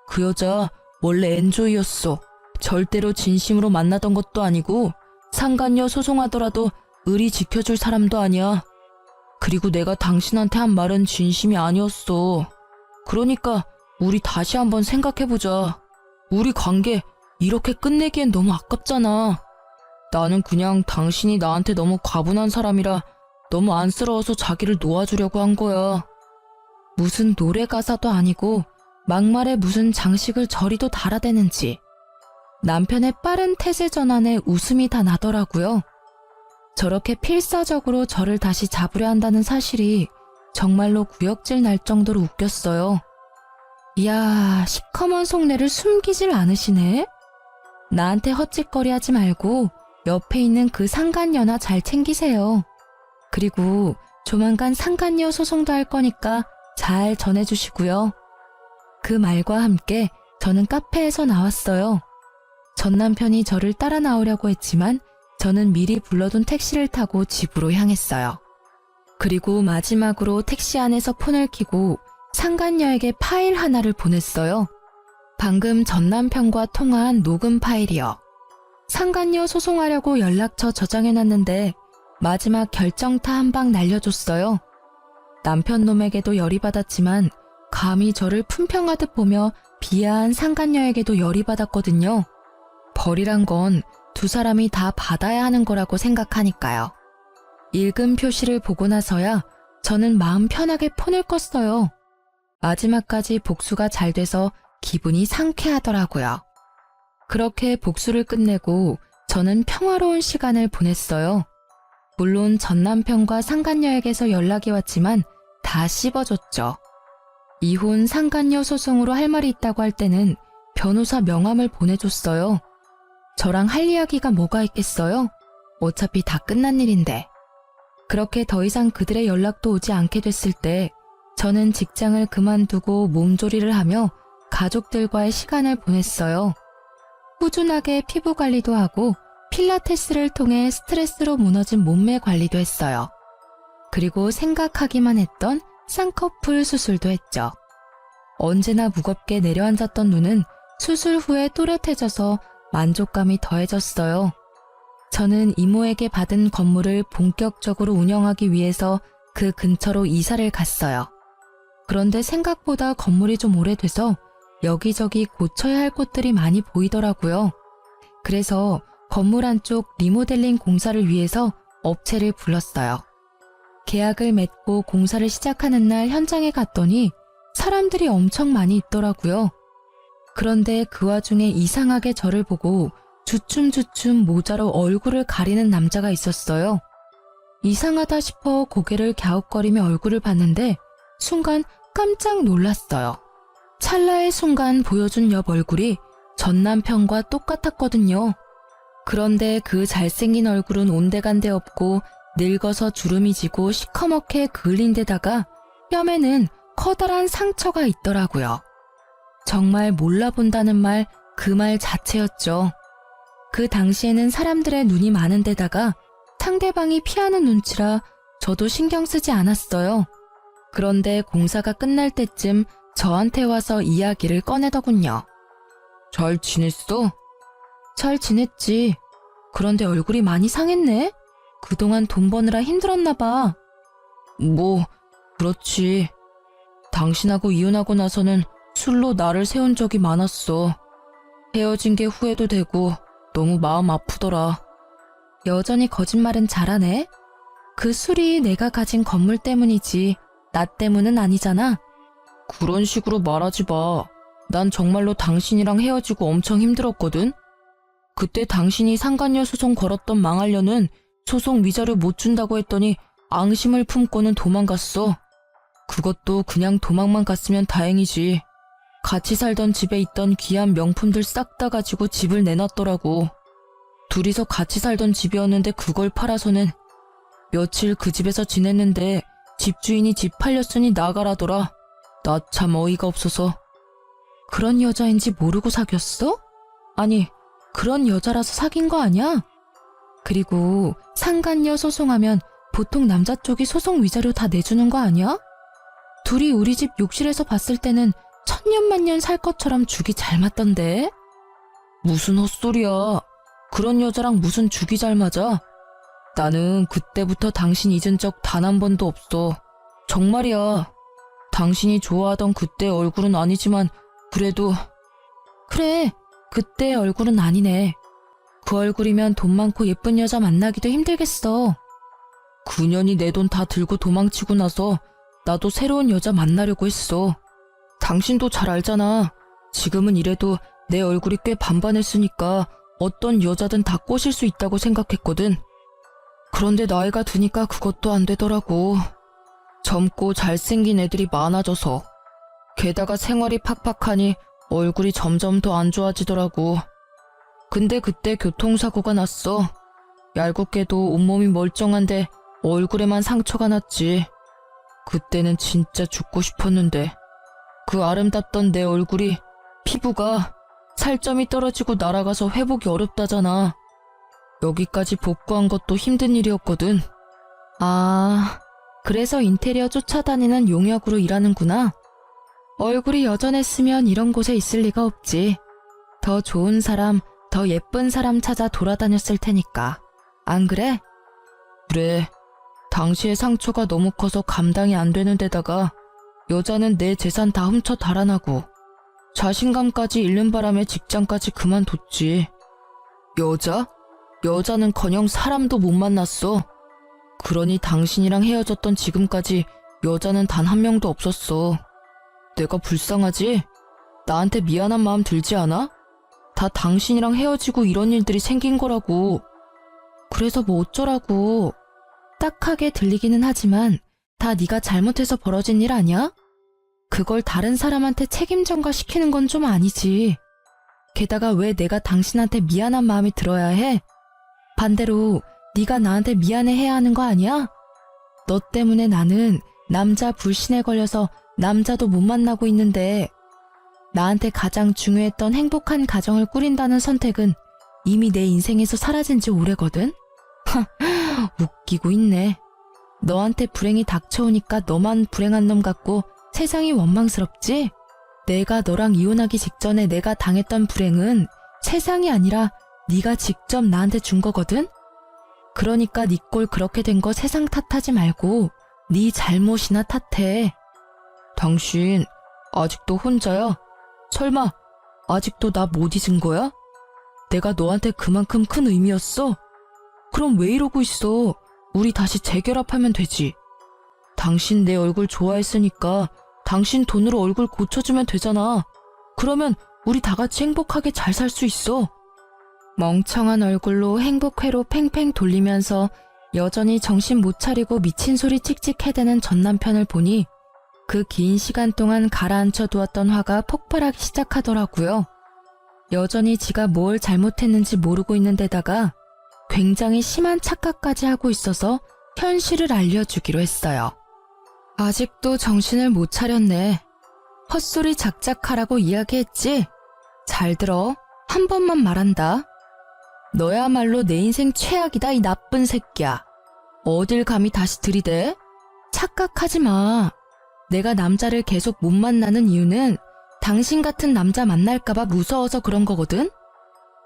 그 여자 원래 엔조이였어. 절대로 진심으로 만나던 것도 아니고 상간녀 소송하더라도 의리 지켜줄 사람도 아니야. 그리고 내가 당신한테 한 말은 진심이 아니었어. 그러니까 우리 다시 한번 생각해보자. 우리 관계 이렇게 끝내기엔 너무 아깝잖아. 나는 그냥 당신이 나한테 너무 과분한 사람이라 너무 안쓰러워서 자기를 놓아주려고 한 거야. 무슨 노래 가사도 아니고 막말에 무슨 장식을 저리도 달아대는지. 남편의 빠른 태세 전환에 웃음이 다 나더라고요. 저렇게 필사적으로 저를 다시 잡으려 한다는 사실이 정말로 구역질 날 정도로 웃겼어요. 이야, 시커먼 속내를 숨기질 않으시네? 나한테 헛짓거리 하지 말고 옆에 있는 그 상간녀나 잘 챙기세요. 그리고 조만간 상간녀 소송도 할 거니까 잘 전해주시고요. 그 말과 함께 저는 카페에서 나왔어요. 전 남편이 저를 따라 나오려고 했지만 저는 미리 불러둔 택시를 타고 집으로 향했어요. 그리고 마지막으로 택시 안에서 폰을 켜고 상간녀에게 파일 하나를 보냈어요. 방금 전 남편과 통화한 녹음 파일이요. 상간녀 소송하려고 연락처 저장해놨는데 마지막 결정타 한 방 날려줬어요. 남편 놈에게도 열이 받았지만 감히 저를 품평하듯 보며 비하한 상간녀에게도 열이 받았거든요. 벌이란 건 두 사람이 다 받아야 하는 거라고 생각하니까요. 읽은 표시를 보고 나서야 저는 마음 편하게 폰을 껐어요. 마지막까지 복수가 잘 돼서 기분이 상쾌하더라고요. 그렇게 복수를 끝내고 저는 평화로운 시간을 보냈어요. 물론 전 남편과 상간녀에게서 연락이 왔지만 다 씹어줬죠. 이혼 상간녀 소송으로 할 말이 있다고 할 때는 변호사 명함을 보내줬어요. 저랑 할 이야기가 뭐가 있겠어요? 어차피 다 끝난 일인데. 그렇게 더 이상 그들의 연락도 오지 않게 됐을 때 저는 직장을 그만두고 몸조리를 하며 가족들과의 시간을 보냈어요. 꾸준하게 피부 관리도 하고 필라테스를 통해 스트레스로 무너진 몸매 관리도 했어요. 그리고 생각하기만 했던 쌍꺼풀 수술도 했죠. 언제나 무겁게 내려앉았던 눈은 수술 후에 또렷해져서 만족감이 더해졌어요. 저는 이모에게 받은 건물을 본격적으로 운영하기 위해서 그 근처로 이사를 갔어요. 그런데 생각보다 건물이 좀 오래돼서 여기저기 고쳐야 할 곳들이 많이 보이더라고요. 그래서 건물 안쪽 리모델링 공사를 위해서 업체를 불렀어요. 계약을 맺고 공사를 시작하는 날 현장에 갔더니 사람들이 엄청 많이 있더라고요. 그런데 그 와중에 이상하게 저를 보고 주춤주춤 모자로 얼굴을 가리는 남자가 있었어요. 이상하다 싶어 고개를 갸웃거리며 얼굴을 봤는데 순간 깜짝 놀랐어요. 찰나의 순간 보여준 옆 얼굴이 전 남편과 똑같았거든요. 그런데 그 잘생긴 얼굴은 온데간데 없고 늙어서 주름이 지고 시커멓게 그을린 데다가 뺨에는 커다란 상처가 있더라고요. 정말 몰라본다는 말, 그 말 자체였죠. 그 당시에는 사람들의 눈이 많은 데다가 상대방이 피하는 눈치라 저도 신경 쓰지 않았어요. 그런데 공사가 끝날 때쯤 저한테 와서 이야기를 꺼내더군요. 잘 지냈어? 잘 지냈지. 그런데 얼굴이 많이 상했네? 그동안 돈 버느라 힘들었나 봐. 뭐, 그렇지. 당신하고 이혼하고 나서는 술로 나를 세운 적이 많았어. 헤어진 게 후회도 되고 너무 마음 아프더라. 여전히 거짓말은 잘하네. 그 술이 내가 가진 건물 때문이지 나 때문은 아니잖아. 그런 식으로 말하지 마. 난 정말로 당신이랑 헤어지고 엄청 힘들었거든. 그때 당신이 상간녀 소송 걸었던 망할녀는 소송 위자료 못 준다고 했더니 앙심을 품고는 도망갔어. 그것도 그냥 도망만 갔으면 다행이지. 같이 살던 집에 있던 귀한 명품들 싹 다 가지고 집을 내놨더라고. 둘이서 같이 살던 집이었는데 그걸 팔아서는 며칠 그 집에서 지냈는데 집주인이 집 팔렸으니 나가라더라. 나 참 어이가 없어서. 그런 여자인지 모르고 사귀었어? 아니, 그런 여자라서 사귄 거 아니야? 그리고 상간녀 소송하면 보통 남자 쪽이 소송 위자료 다 내주는 거 아니야? 둘이 우리 집 욕실에서 봤을 때는 천년만년 살 것처럼 죽이 잘 맞던데? 무슨 헛소리야. 그런 여자랑 무슨 죽이 잘 맞아? 나는 그때부터 당신 잊은 적 단 한 번도 없어. 정말이야. 당신이 좋아하던 그때 얼굴은 아니지만 그래도. 그래, 그때 얼굴은 아니네. 그 얼굴이면 돈 많고 예쁜 여자 만나기도 힘들겠어. 9년이 내 돈 다 들고 도망치고 나서 나도 새로운 여자 만나려고 했어. 당신도 잘 알잖아. 지금은 이래도 내 얼굴이 꽤 반반했으니까 어떤 여자든 다 꼬실 수 있다고 생각했거든. 그런데 나이가 드니까 그것도 안 되더라고. 젊고 잘생긴 애들이 많아져서. 게다가 생활이 팍팍하니 얼굴이 점점 더 안 좋아지더라고. 근데 그때 교통사고가 났어. 얄궂게도 온몸이 멀쩡한데 얼굴에만 상처가 났지. 그때는 진짜 죽고 싶었는데 그 아름답던 내 얼굴이 피부가 살점이 떨어지고 날아가서 회복이 어렵다잖아. 여기까지 복구한 것도 힘든 일이었거든. 아, 그래서 인테리어 쫓아다니는 용역으로 일하는구나. 얼굴이 여전했으면 이런 곳에 있을 리가 없지. 더 좋은 사람, 더 예쁜 사람 찾아 돌아다녔을 테니까. 안 그래? 그래. 당시의 상처가 너무 커서 감당이 안 되는 데다가 여자는 내 재산 다 훔쳐 달아나고 자신감까지 잃는 바람에 직장까지 그만뒀지. 여자? 여자는커녕 사람도 못 만났어. 그러니 당신이랑 헤어졌던 지금까지 여자는 단 한 명도 없었어. 내가 불쌍하지? 나한테 미안한 마음 들지 않아? 다 당신이랑 헤어지고 이런 일들이 생긴 거라고. 그래서 뭐 어쩌라고. 딱하게 들리기는 하지만 다 네가 잘못해서 벌어진 일 아니야? 그걸 다른 사람한테 책임 전가시키는 건 좀 아니지. 게다가 왜 내가 당신한테 미안한 마음이 들어야 해? 반대로 네가 나한테 미안해해야 하는 거 아니야? 너 때문에 나는 남자 불신에 걸려서 남자도 못 만나고 있는데 나한테 가장 중요했던 행복한 가정을 꾸린다는 선택은 이미 내 인생에서 사라진 지 오래거든? 웃기고 있네. 너한테 불행이 닥쳐오니까 너만 불행한 놈 같고 세상이 원망스럽지? 내가 너랑 이혼하기 직전에 내가 당했던 불행은 세상이 아니라 네가 직접 나한테 준 거거든? 그러니까 네 꼴 그렇게 된 거 세상 탓하지 말고 네 잘못이나 탓해. 당신 아직도 혼자야? 설마 아직도 나 못 잊은 거야? 내가 너한테 그만큼 큰 의미였어? 그럼 왜 이러고 있어? 우리 다시 재결합하면 되지. 당신 내 얼굴 좋아했으니까 당신 돈으로 얼굴 고쳐주면 되잖아. 그러면 우리 다 같이 행복하게 잘 살 수 있어. 멍청한 얼굴로 행복회로 팽팽 돌리면서 여전히 정신 못 차리고 미친 소리 찍찍 해대는 전 남편을 보니 그 긴 시간 동안 가라앉혀 두었던 화가 폭발하기 시작하더라고요. 여전히 지가 뭘 잘못했는지 모르고 있는 데다가 굉장히 심한 착각까지 하고 있어서 현실을 알려주기로 했어요. 아직도 정신을 못 차렸네. 헛소리 작작하라고 이야기했지? 잘 들어. 한 번만 말한다. 너야말로 내 인생 최악이다, 이 나쁜 새끼야. 어딜 감히 다시 들이대? 착각하지 마. 내가 남자를 계속 못 만나는 이유는 당신 같은 남자 만날까봐 무서워서 그런 거거든?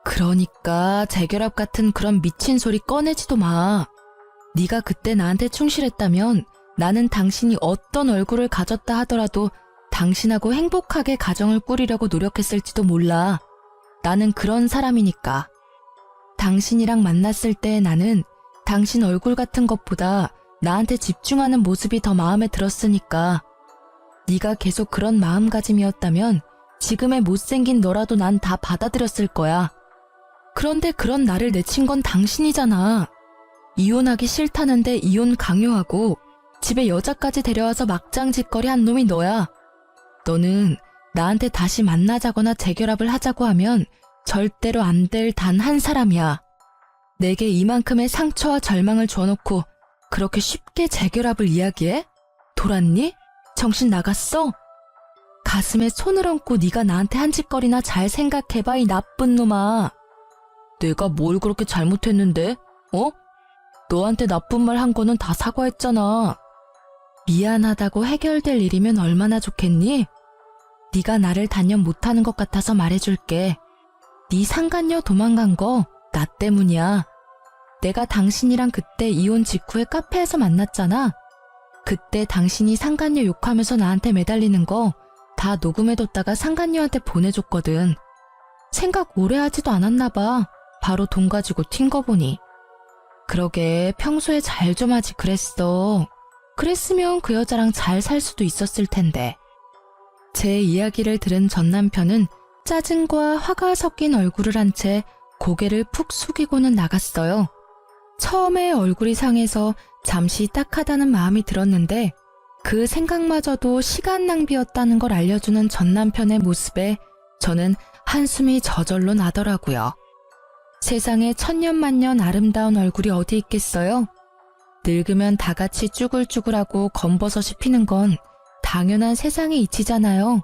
그러니까 재결합 같은 그런 미친 소리 꺼내지도 마. 네가 그때 나한테 충실했다면 나는 당신이 어떤 얼굴을 가졌다 하더라도 당신하고 행복하게 가정을 꾸리려고 노력했을지도 몰라. 나는 그런 사람이니까. 당신이랑 만났을 때 나는 당신 얼굴 같은 것보다 나한테 집중하는 모습이 더 마음에 들었으니까. 네가 계속 그런 마음가짐이었다면 지금의 못생긴 너라도 난 다 받아들였을 거야. 그런데 그런 나를 내친 건 당신이잖아. 이혼하기 싫다는데 이혼 강요하고 집에 여자까지 데려와서 막장짓거리 한 놈이 너야. 너는 나한테 다시 만나자거나 재결합을 하자고 하면 절대로 안 될 단 한 사람이야. 내게 이만큼의 상처와 절망을 줘놓고 그렇게 쉽게 재결합을 이야기해? 돌았니? 정신 나갔어? 가슴에 손을 얹고 네가 나한테 한 짓거리나 잘 생각해봐, 이 나쁜 놈아. 내가 뭘 그렇게 잘못했는데? 너한테 나쁜 말 한 거는 다 사과했잖아. 미안하다고 해결될 일이면 얼마나 좋겠니? 네가 나를 단연 못하는 것 같아서 말해줄게. 네 상간녀 도망간 거 나 때문이야. 내가 당신이랑 그때 이혼 직후에 카페에서 만났잖아. 그때 당신이 상간녀 욕하면서 나한테 매달리는 거 다 녹음해뒀다가 상간녀한테 보내줬거든. 생각 오래 하지도 않았나 봐. 바로 돈 가지고 튄 거 보니. 그러게 평소에 잘 좀 하지 그랬어. 그랬으면 그 여자랑 잘 살 수도 있었을 텐데. 제 이야기를 들은 전 남편은 짜증과 화가 섞인 얼굴을 한 채 고개를 푹 숙이고는 나갔어요. 처음에 얼굴이 상해서 잠시 딱하다는 마음이 들었는데 그 생각마저도 시간 낭비였다는 걸 알려주는 전 남편의 모습에 저는 한숨이 저절로 나더라고요. 세상에 천년만년 아름다운 얼굴이 어디 있겠어요? 늙으면 다 같이 쭈글쭈글하고 검버섯이 피는 건 당연한 세상의 이치잖아요.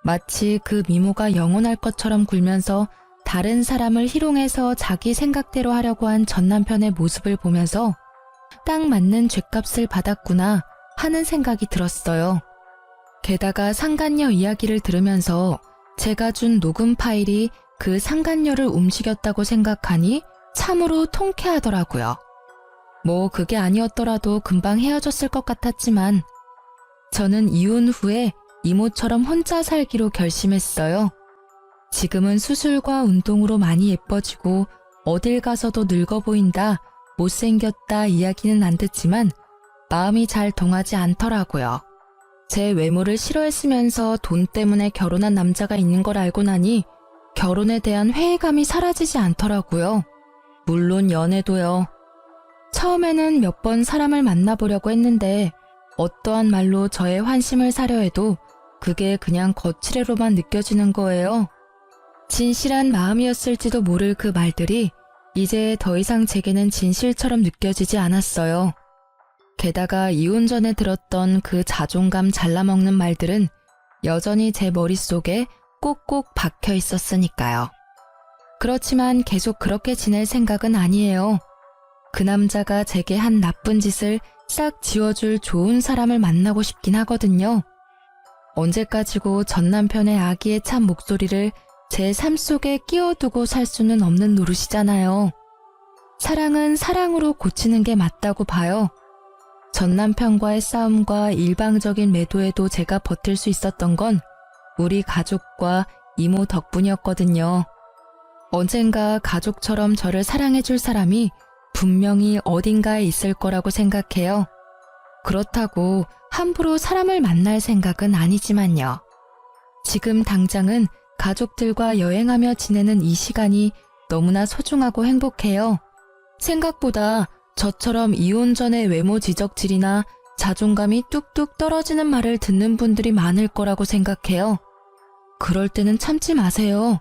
마치 그 미모가 영원할 것처럼 굴면서 다른 사람을 희롱해서 자기 생각대로 하려고 한 전 남편의 모습을 보면서 딱 맞는 죗값을 받았구나 하는 생각이 들었어요. 게다가 상간녀 이야기를 들으면서 제가 준 녹음 파일이 그 상간녀를 움직였다고 생각하니 참으로 통쾌하더라고요. 뭐 그게 아니었더라도 금방 헤어졌을 것 같았지만 저는 이혼 후에 이모처럼 혼자 살기로 결심했어요. 지금은 수술과 운동으로 많이 예뻐지고 어딜 가서도 늙어 보인다, 못생겼다 이야기는 안 듣지만 마음이 잘 동하지 않더라고요. 제 외모를 싫어했으면서 돈 때문에 결혼한 남자가 있는 걸 알고 나니 결혼에 대한 회의감이 사라지지 않더라고요. 물론 연애도요. 처음에는 몇 번 사람을 만나보려고 했는데 어떠한 말로 저의 환심을 사려 해도 그게 그냥 거칠애로만 느껴지는 거예요. 진실한 마음이었을지도 모를 그 말들이 이제 더 이상 제게는 진실처럼 느껴지지 않았어요. 게다가 이혼 전에 들었던 그 자존감 잘라먹는 말들은 여전히 제 머릿속에 꼭꼭 박혀 있었으니까요. 그렇지만 계속 그렇게 지낼 생각은 아니에요. 그 남자가 제게 한 나쁜 짓을 싹 지워줄 좋은 사람을 만나고 싶긴 하거든요. 언제까지고 전 남편의 아기의 참 목소리를 제 삶 속에 끼워두고 살 수는 없는 노릇이잖아요. 사랑은 사랑으로 고치는 게 맞다고 봐요. 전 남편과의 싸움과 일방적인 매도에도 제가 버틸 수 있었던 건 우리 가족과 이모 덕분이었거든요. 언젠가 가족처럼 저를 사랑해줄 사람이 분명히 어딘가에 있을 거라고 생각해요. 그렇다고 함부로 사람을 만날 생각은 아니지만요. 지금 당장은 가족들과 여행하며 지내는 이 시간이 너무나 소중하고 행복해요. 생각보다 저처럼 이혼 전의 외모 지적질이나 자존감이 뚝뚝 떨어지는 말을 듣는 분들이 많을 거라고 생각해요. 그럴 때는 참지 마세요.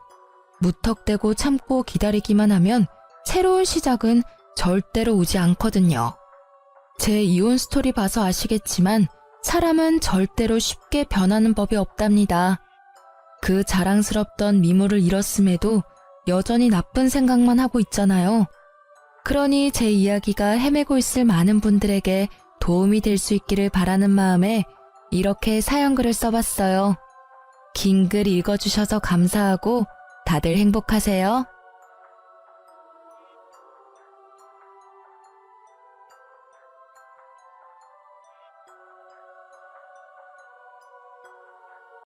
무턱대고 참고 기다리기만 하면 새로운 시작은 절대로 오지 않거든요. 제 이혼 스토리 봐서 아시겠지만 사람은 절대로 쉽게 변하는 법이 없답니다. 그 자랑스럽던 미모를 잃었음에도 여전히 나쁜 생각만 하고 있잖아요. 그러니 제 이야기가 헤매고 있을 많은 분들에게 도움이 될 수 있기를 바라는 마음에 이렇게 사연글을 써봤어요. 긴 글 읽어주셔서 감사하고 다들 행복하세요.